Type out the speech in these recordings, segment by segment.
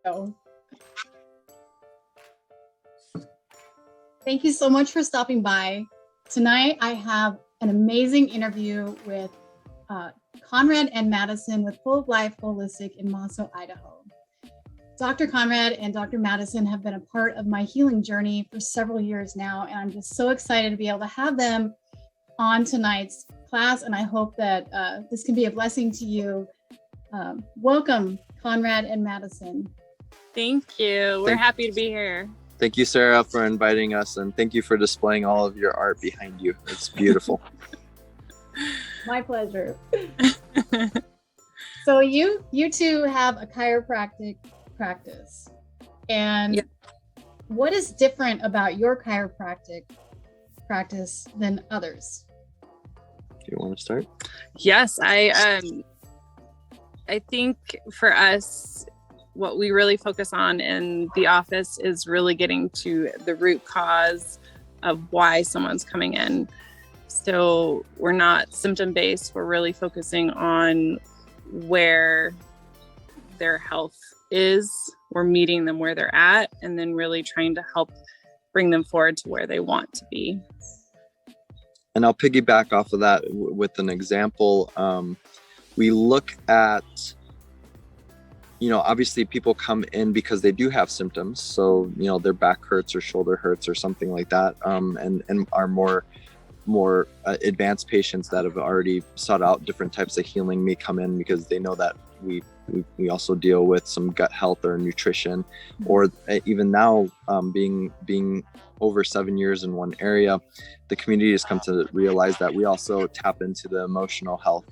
So, thank you so much for stopping by. Tonight, I have an amazing interview with Konrad and Madison with Full of Life Holistic in Mosso, Idaho. Dr. Konrad and Dr. Madison have been a part of my healing journey for several years now, and I'm just so excited to be able to have them on tonight's class, and I hope that this can be a blessing to you. Welcome, Konrad and Madison. Thank you. We're happy to be here. Thank you, Sarah, for inviting us, and thank you for displaying all of your art behind you. It's beautiful. My pleasure. So you two have a chiropractic practice, and what is different about your chiropractic practice than others? Do you want to start? Yes, I think for us, what we really focus on in the office is really getting to the root cause of why someone's coming in. So we're not symptom-based. We're really focusing on where their health is. We're meeting them where they're at, and then really trying to help bring them forward to where they want to be. And I'll piggyback off of that with an example. We look at, obviously people come in because they do have symptoms. So, their back hurts or shoulder hurts or something like that. And are more advanced patients that have already sought out different types of healing may come in because they know that we also deal with some gut health or nutrition, or even now, being over 7 years in one area, the community has come to realize that we also tap into the emotional health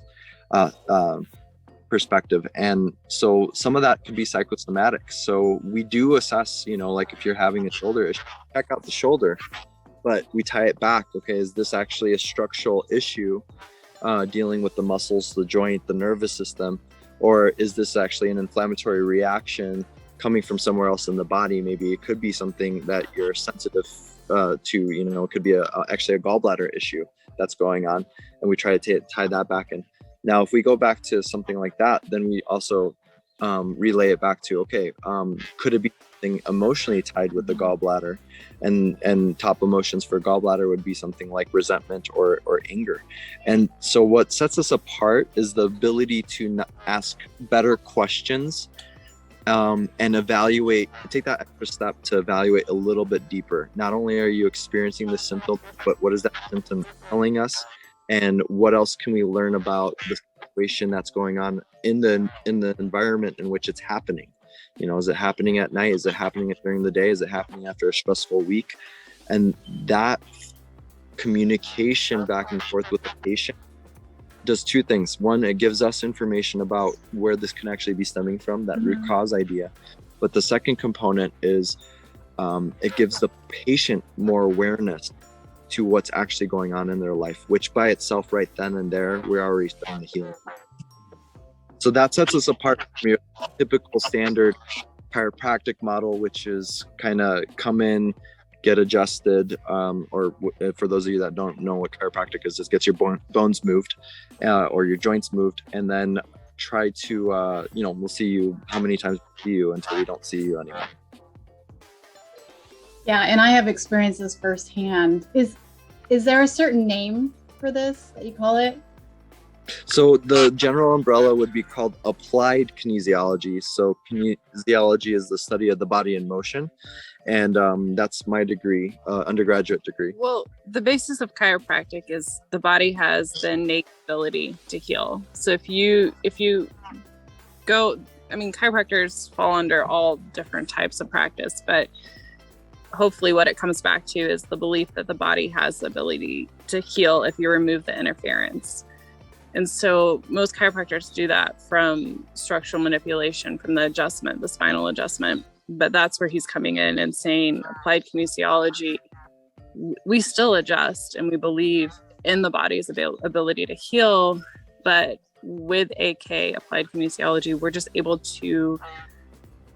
perspective. And so some of that could be psychosomatic. So we do assess, like if you're having a shoulder issue, check out the shoulder, but we tie it back. Okay, is this actually a structural issue dealing with the muscles, the joint, the nervous system? Or is this actually an inflammatory reaction coming from somewhere else in the body? Maybe it could be something that you're sensitive to, it could be actually a gallbladder issue that's going on. And we try to tie that back in. Now, if we go back to something like that, then we also relay it back to, could it be something emotionally tied with the gallbladder? And top emotions for gallbladder would be something like resentment or anger. And so what sets us apart is the ability to ask better questions and evaluate, take that extra step to evaluate a little bit deeper. Not only are you experiencing the symptom, but what is that symptom telling us? And what else can we learn about the situation that's going on in the environment in which it's happening? Is it happening at night? Is it happening during the day? Is it happening after a stressful week? And that communication back and forth with the patient does two things. One, it gives us information about where this can actually be stemming from, that root cause idea. But the second component is it gives the patient more awareness to what's actually going on in their life, which by itself right then and there, we're already starting to heal. So that sets us apart from your typical standard chiropractic model, which is kind of come in, get adjusted, or for those of you that don't know what chiropractic is, just gets your bones moved or your joints moved, and then try to, we'll see you how many times we see you until we don't see you anymore. Yeah, and I have experienced this firsthand. Is there a certain name for this that you call it? So the general umbrella would be called Applied Kinesiology. So kinesiology is the study of the body in motion. And that's my degree, undergraduate degree. Well, the basis of chiropractic is the body has the innate ability to heal. So if you go, chiropractors fall under all different types of practice, but hopefully what it comes back to is the belief that the body has the ability to heal if you remove the interference. And so most chiropractors do that from structural manipulation, from the adjustment, the spinal adjustment. But that's where he's coming in and saying applied kinesiology, we still adjust and we believe in the body's ability to heal. But with AK, applied kinesiology, we're just able to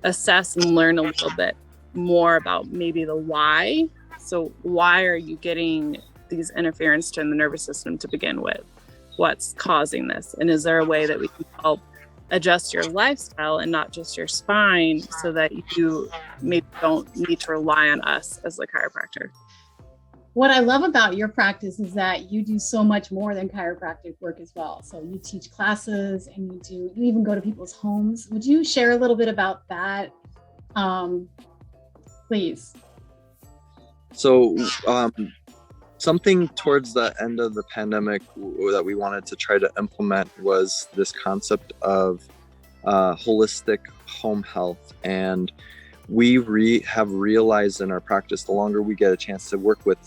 assess and learn a little bit more about maybe the why. So why are you getting these interference to the nervous system to begin with? What's causing this? And is there a way that we can help adjust your lifestyle and not just your spine, so that you maybe don't need to rely on us as the chiropractor. What I love about your practice is that you do so much more than chiropractic work as well. So you teach classes and you even go to people's homes. Would you share a little bit about that, please? So something towards the end of the pandemic that we wanted to try to implement was this concept of holistic home health. And we have realized in our practice, the longer we get a chance to work with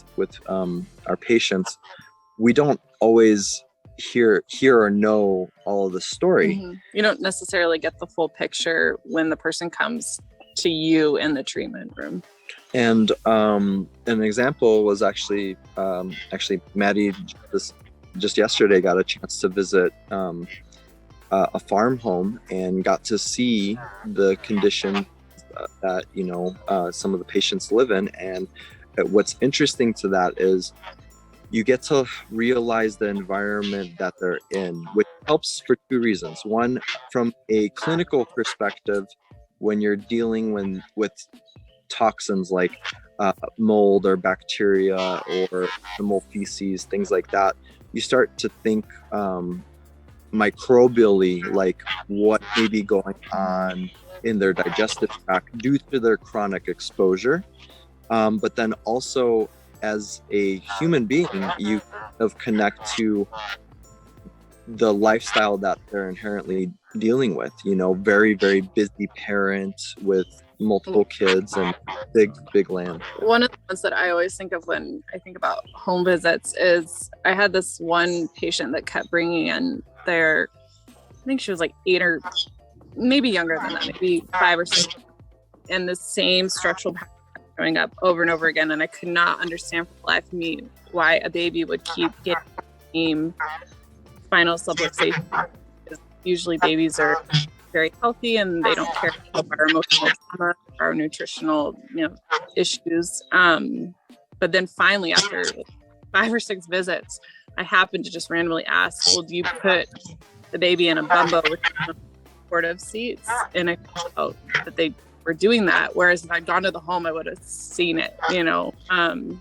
our patients, we don't always hear or know all of the story. Mm-hmm. You don't necessarily get the full picture when the person comes to you in the treatment room. And an example was actually Maddie just yesterday got a chance to visit a farm home and got to see the condition that some of the patients live in. And what's interesting to that is you get to realize the environment that they're in, which helps for two reasons. One, from a clinical perspective, when you're dealing with toxins like mold or bacteria or animal feces, things like that, you start to think microbially, like what may be going on in their digestive tract due to their chronic exposure. But then also as a human being, you connect to the lifestyle that they're inherently dealing with, very, very busy parent with multiple kids and big land. One of the ones that I always think of when I think about home visits is I had this one patient that kept bringing in I think she was like 8 or maybe younger than that, maybe 5 or 6, and the same structural pattern showing up over and over again. And I could not understand for the life of me why a baby would keep getting the same spinal subluxation. Because usually babies are very healthy and they don't care about our emotional trauma, our nutritional issues. But then finally, after 5 or 6 visits, I happened to just randomly ask, well, do you put the baby in a bumbo with supportive seats? And I felt that they were doing that. Whereas if I'd gone to the home, I would have seen it, and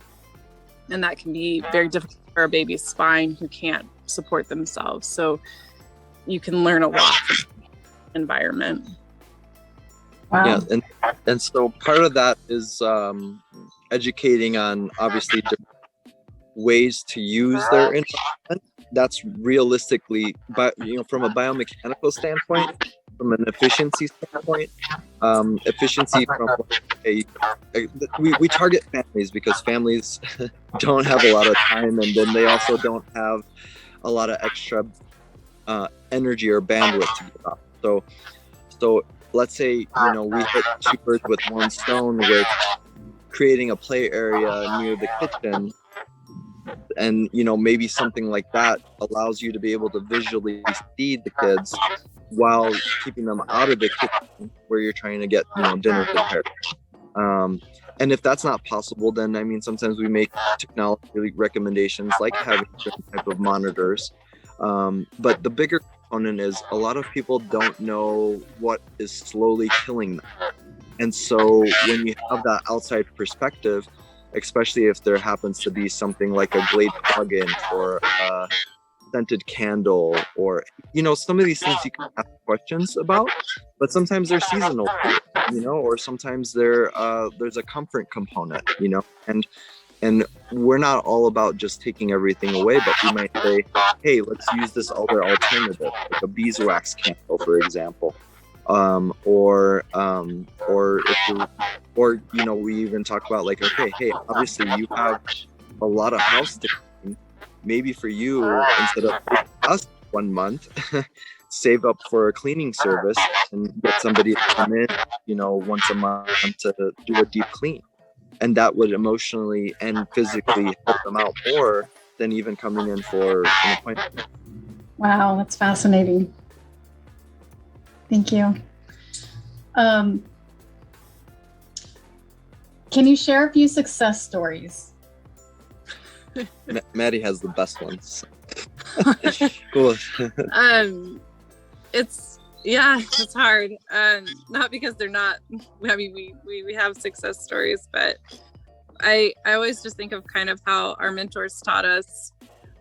that can be very difficult for a baby's spine who can't support themselves. So you can learn a lot from the environment. Wow. Yeah, and so part of that is educating on obviously different ways to use their environment. That's realistically, but from a biomechanical standpoint, from an efficiency standpoint, efficiency from we target families because families don't have a lot of time, and then they also don't have a lot of extra energy or bandwidth to give up. So let's say we hit 2 birds with one stone with creating a play area near the kitchen. And maybe something like that allows you to be able to visually feed the kids while keeping them out of the kitchen where you're trying to get dinner prepared. And if that's not possible, then sometimes we make technology recommendations like having different type of monitors. But the bigger component is a lot of people don't know what is slowly killing them. And so when you have that outside perspective, especially if there happens to be something like a Glade plug-in or a scented candle, or some of these things you can ask questions about, but sometimes they're seasonal, or sometimes there's a comfort component, and we're not all about just taking everything away, but we might say, hey, let's use this other alternative, like a beeswax candle, for example. We even talk about like, okay, hey, obviously you have a lot of house to clean. Maybe for you, instead of us 1 month, save up for a cleaning service and get somebody to come in, once a month to do a deep clean. And that would emotionally and physically help them out more than even coming in for an appointment. Wow, that's fascinating. Thank you. Can you share a few success stories? Maddie has the best ones. Cool. It's Yeah, it's hard. Not because they're not, I mean, we have success stories, but I always just think of kind of how our mentors taught us,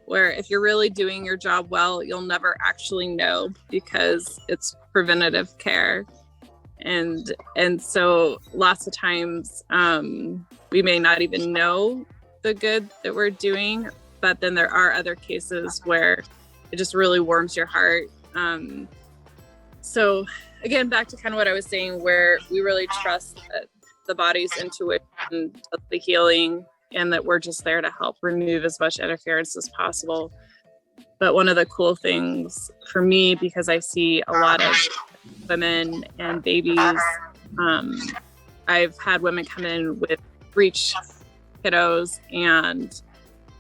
where if you're really doing your job well, you'll never actually know because it's preventative care. And so lots of times we may not even know the good that we're doing, but then there are other cases where it just really warms your heart. So again, back to kind of what I was saying, where we really trust that the body's intuition does the healing, and that we're just there to help remove as much interference as possible. But one of the cool things for me, because I see a lot of women and babies, I've had women come in with breech kiddos, and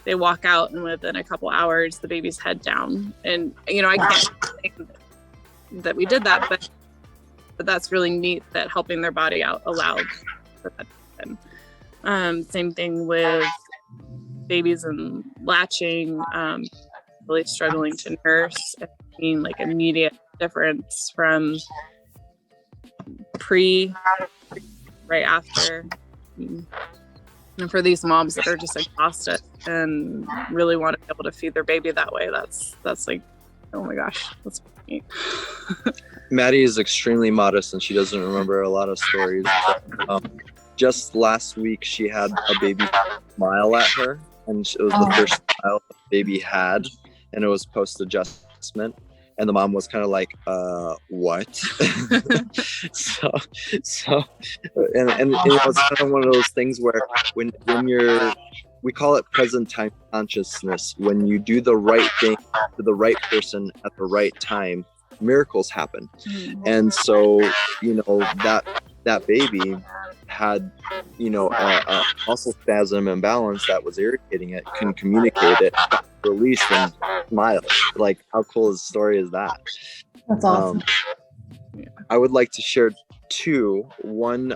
they walk out, and within a couple hours, the baby's head down. And, you know, I can't think that we did that, but that's really neat that helping their body out allowed for that to happen. Same thing with babies and latching, really struggling to nurse, and seeing like immediate difference from right after. And for these moms that are just exhausted and really want to be able to feed their baby that way, that's like, oh my gosh, that's neat. Maddie is extremely modest and she doesn't remember a lot of stories. Just last week, she had a baby smile at her, and it was the first smile the baby had, and it was post-adjustment. And the mom was kind of like, what? so, and you know, it's kind of one of those things where when we call it present time consciousness. When you do the right thing to the right person at the right time, miracles happen. And so, you know, that baby had, you know, a muscle spasm imbalance that was irritating it, couldn't communicate it, released and smiled. Like, how cool a story is that? That's awesome. I would like to share two. One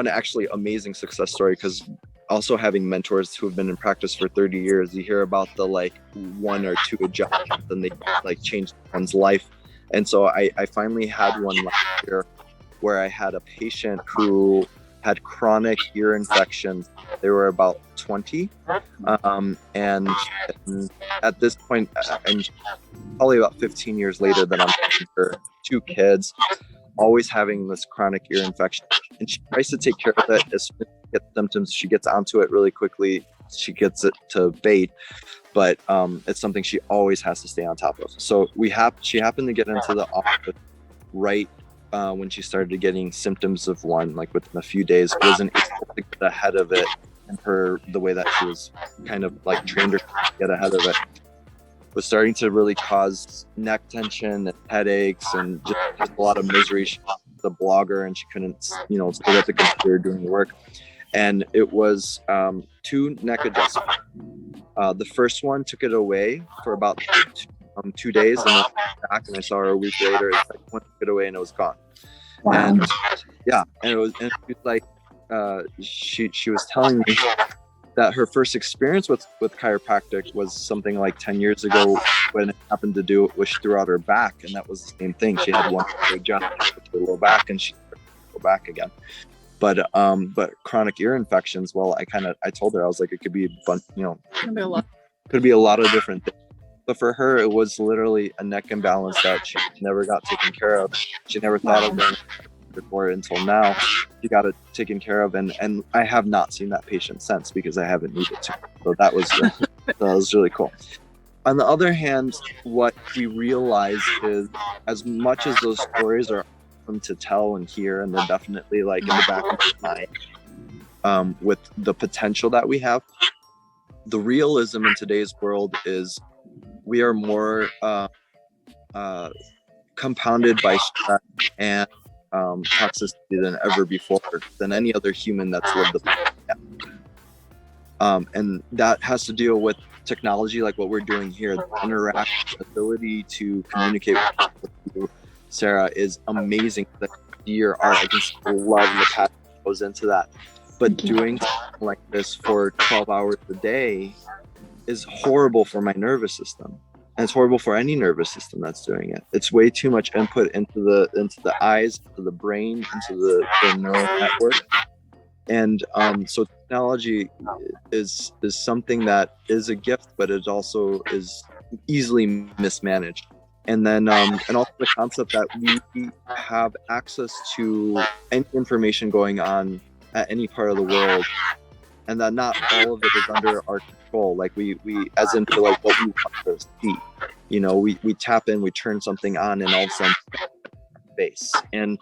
actually amazing success story, because also having mentors who have been in practice for 30 years, you hear about the like one or two adjustments and they like change someone's life. And so I finally had one last year where I had a patient who had chronic ear infections. They were about 20. And at this point, and probably about 15 years later, that I'm taking her 2 kids, always having this chronic ear infection. And she tries to take care of it. As soon as she gets symptoms, she gets onto it really quickly. She gets it to abate, but it's something she always has to stay on top of. So she happened to get into the office right when she started getting symptoms of one, like within a few days. Wasn't able to get ahead of it, and the way that she was kind of like trained her to get ahead of it was starting to really cause neck tension and headaches and just a lot of misery. She was a blogger and she couldn't, you know, sit at the computer doing the work. And it was 2 neck adjustments. The first one took it away for about 2 days, and then back, and I saw her a week later. The second one took it away and it was gone. Wow. And yeah, and it was like she was telling me that her first experience with chiropractic was something like 10 years ago, when it happened to do it was throughout her back, and that was the same thing. She had one adjust with her low back, and she go back again. But chronic ear infections, well, I told her, I was like, it could be could be a lot of different things. But for her, it was literally a neck imbalance that she never got taken care of. She never thought of going before until now. She got it taken care of, and I have not seen that patient since, because I haven't needed to. So that was really cool. On the other hand, what we realized is, as much as those stories are awesome to tell and hear, and they're definitely like in the back of my mind, with the potential that we have, the realism in today's world is we are more compounded by stress and toxicity than ever before, than any other human that's lived the planet. And that has to deal with technology, like what we're doing here. The interaction, ability to communicate with you, Sarah, is amazing. Your art, I can see the love and the passion that goes into that. But doing something like this for 12 hours a day is horrible for my nervous system. And it's horrible for any nervous system that's doing it. It's way too much input into the eyes, into the brain, into the neural network. And so technology is something that is a gift, but it also is easily mismanaged. And then and also the concept that we have access to any information going on at any part of the world, and that not all of it is under our control. Like we as in for like what we want to see, you know, we tap in, we turn something on, and all of a sudden base. And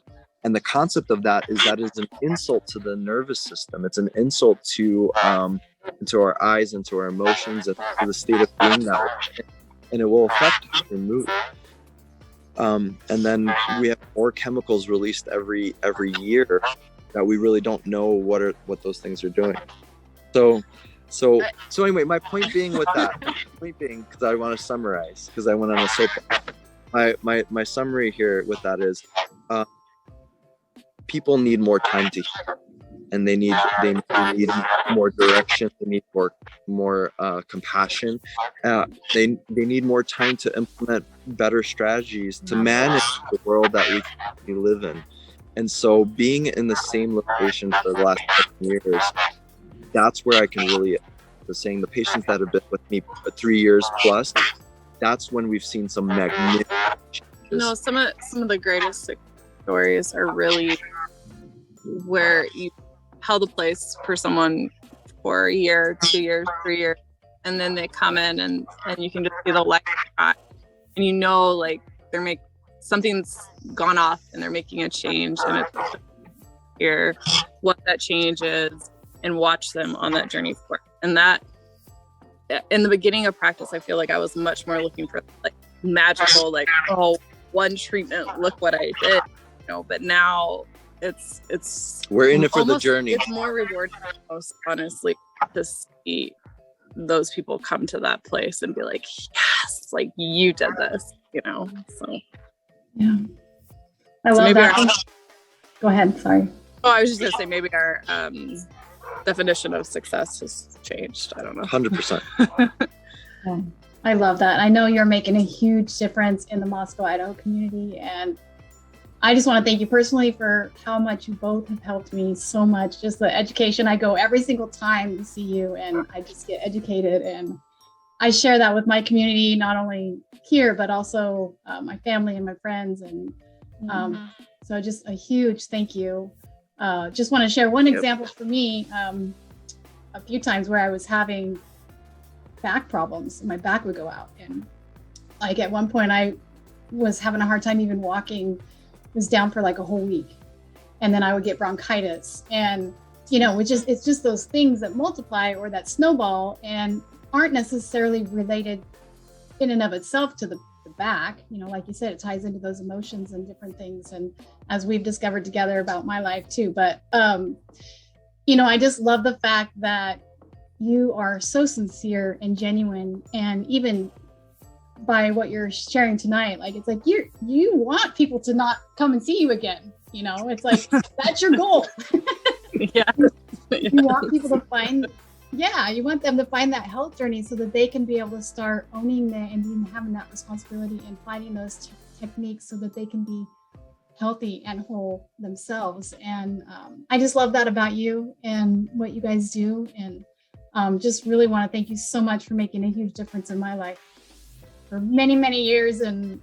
the concept of that is an insult to the nervous system. It's an insult to into our eyes, into our emotions, into the state of being that we're in. And it will affect your mood. And then we have more chemicals released every year that we really don't know what those things are doing. So anyway, my point being with that, because I want to summarize, because I went on a soapbox. My summary here with that is, people need more time to heal, and they need more direction. They need more compassion. They need more time to implement better strategies to manage the world that we live in. And so, being in the same location for the last 10 years, that's where I can really, saying the patients that have been with me 3 years plus, that's when we've seen some magnificent changes. No, some of the greatest stories are really where you held a place for someone for a year, 2 years, 3 years, and then they come in and you can just see the light shine, and you know, like something's gone off and they're making a change, and it's hear what that change is and watch them on that journey forward. And that, in the beginning of practice, I feel like I was much more looking for like magical, like, oh, one treatment, look what I did, you know. But now it's we're in it for the journey. It's more rewarding, most honestly, to see those people come to that place and be like, yes, like you did this, you know. So yeah, I love that. Go ahead. Sorry. Oh, I was just gonna say maybe our definition of success has changed. I don't know. 100%. Yeah, I love that. I know you're making a huge difference in the Moscow, Idaho community, and I just want to thank you personally for how much you both have helped me so much. Just the education. I go every single time to see you, and I just get educated, and I share that with my community, not only here, but also my family and my friends. And so just a huge thank you. Just want to share one example for me. A few times where I was having back problems, my back would go out, and like at one point I was having a hard time even walking. Was down for like a whole week, and then I would get bronchitis, and you know, it's just those things that multiply or that snowball and aren't necessarily related in and of itself to the back. You know, like you said, it ties into those emotions and different things, and as we've discovered together about my life too. But you know, I just love the fact that you are so sincere and genuine, and even by what you're sharing tonight, like it's like you want people to not come and see you again, you know. It's like that's your goal. Yeah. You want people to find, you want them to find that health journey so that they can be able to start owning that and having that responsibility and finding those techniques so that they can be healthy and whole themselves. And I just love that about you and what you guys do, and just really want to thank you so much for making a huge difference in my life for many, many years, and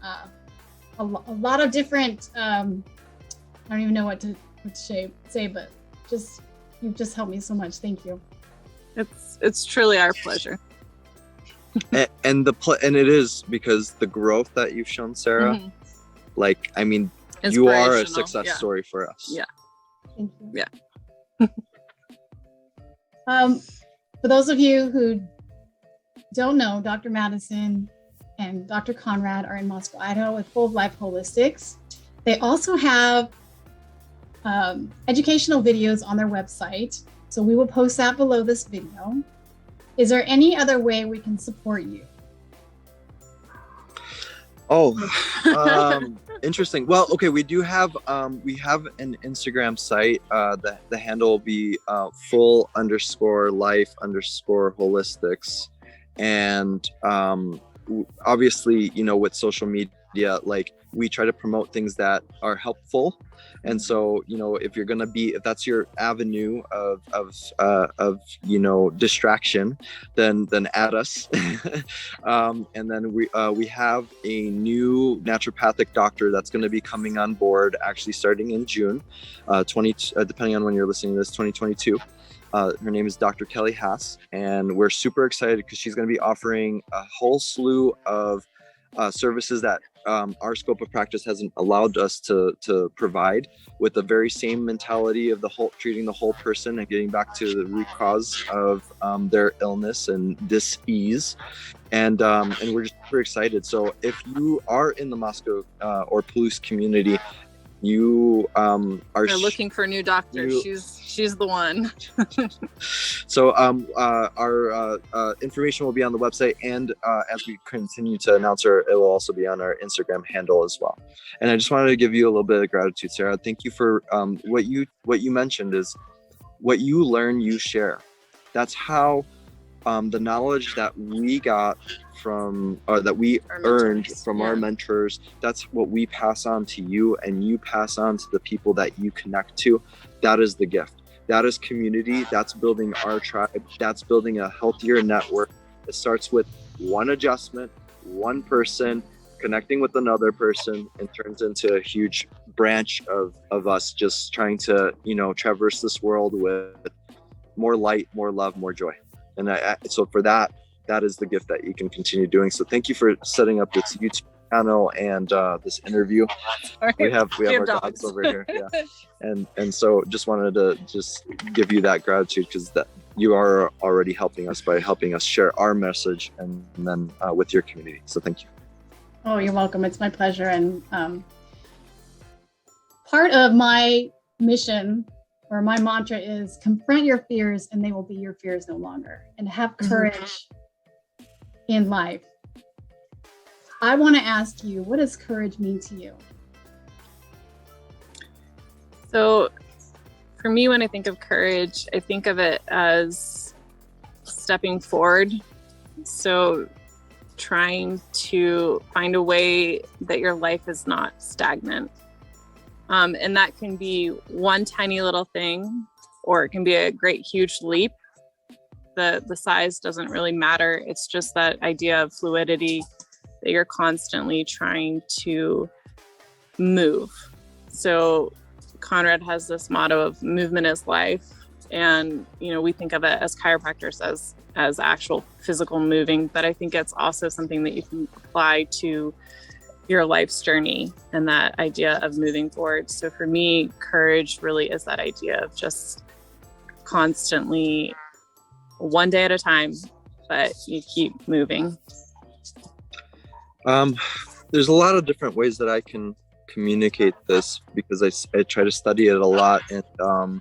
a lot of different, I don't even know what to say, but you've just helped me so much. Thank you. It's truly our pleasure. and it is, because the growth that you've shown, Sarah, like, I mean, you are a success story for us. Yeah. Thank you. Yeah. For those of you who don't know, Dr. Madison and Dr. Konrad are in Moscow, Idaho with Full of Life Holistics. They also have educational videos on their website. So we will post that below this video. Is there any other way we can support you? Oh, interesting. Well, okay, we do have we have an Instagram site. The handle will be full_life_holistics, and obviously, with social media, like we try to promote things that are helpful. And so, if you're going to if that's your avenue of distraction, then add us. And then we have a new naturopathic doctor that's going to be coming on board, actually starting in June, depending on when you're listening to this, 2022. Her name is Dr. Kelly Haas, and we're super excited because she's going to be offering a whole slew of services that our scope of practice hasn't allowed us to provide, with the very same mentality of treating the whole person and getting back to the root cause of their illness and dis-ease. And we're just super excited. So if you are in the Moscow or Palouse community, you are looking for a new doctor, she's the one. So our information will be on the website, and as we continue to announce her, it will also be on our Instagram handle as well. And I just wanted to give you a little bit of gratitude, Sarah. Thank you for what you mentioned is what you learn, you share. That's how the knowledge that we got that we earned from our mentors, that's what we pass on to you, and you pass on to the people that you connect to. That is the gift. That is community. That's building our tribe. That's building a healthier network. It starts with one adjustment, one person connecting with another person, and turns into a huge branch of us just trying to, traverse this world with more light, more love, more joy. And so for that is the gift that you can continue doing. So thank you for setting up this YouTube channel and this interview. We have our dogs over here. Yeah. And so just wanted to give you that gratitude, because that you are already helping us by helping us share our message and then with your community. So thank you. Oh, you're welcome. It's my pleasure. And part of my mission or my mantra is confront your fears and they will be your fears no longer, and have courage in life. I want to ask you, what does courage mean to you? So for me, when I think of courage, I think of it as stepping forward. So trying to find a way that your life is not stagnant. And that can be one tiny little thing, or it can be a great, huge leap. The size doesn't really matter. It's just that idea of fluidity, that you're constantly trying to move. So Konrad has this motto of movement is life. And, we think of it as chiropractors as actual physical moving, but I think it's also something that you can apply to your life's journey and that idea of moving forward. So for me, courage really is that idea of just constantly, one day at a time, but you keep moving. There's a lot of different ways that I can communicate this, because I try to study it a lot, and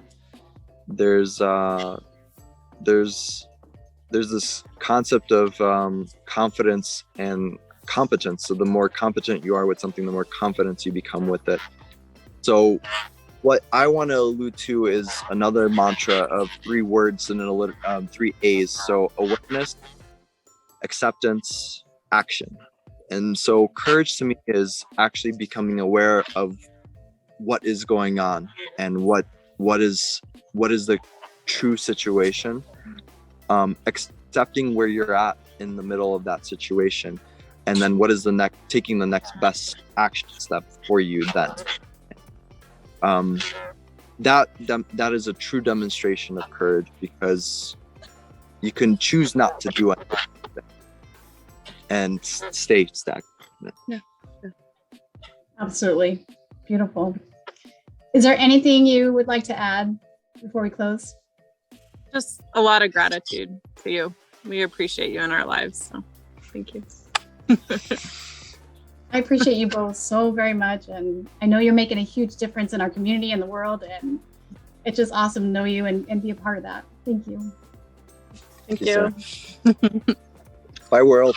there's this concept of confidence and competence. So the more competent you are with something, the more confidence you become with it. So what I want to allude to is another mantra of 3 words and 3 A's. So awareness, acceptance, action. And so courage to me is actually becoming aware of what is going on and what is the true situation, accepting where you're at in the middle of that situation, and then what is taking the next best action step for you then. That is a true demonstration of courage, because you can choose not to do anything and stay stagnant. Yeah. Absolutely. Beautiful. Is there anything you would like to add before we close? Just a lot of gratitude to you. We appreciate you in our lives. So thank you. I appreciate you both so very much. And I know you're making a huge difference in our community and the world. And it's just awesome to know you and be a part of that. Thank you. Thank you. Bye, world.